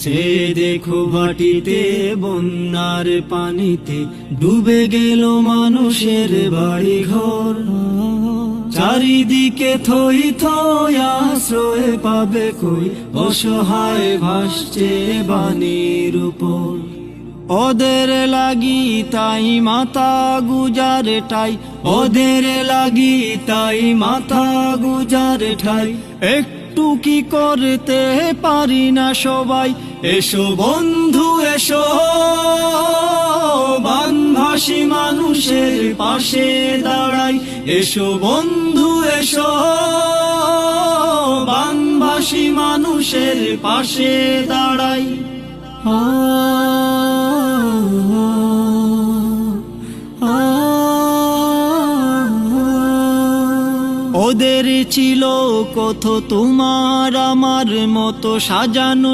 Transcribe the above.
চেয়ে দেখো মাটিতে বন্যার পানিতে ডুবে গেল মানুষের বাড়ি ঘর। চারিদিকে থই থই আশ্রয় পাবে কই, অসহায় ভাসছে বানের উপর। ওদের লাগি তাই মাথা গুজার ঠাই, ওদের লাগি তাই মাথা গুজার ঠাই। একটু কি করতে পারি না সবাই, এসো বন্ধু এসো, বানভাসী মানুষের পাশে দাঁড়াই। এসো বন্ধু এসো, বানভাসী মানুষের পাশে দাঁড়াই। ওদের ছিল কত তোমার আমার মতো সাজানো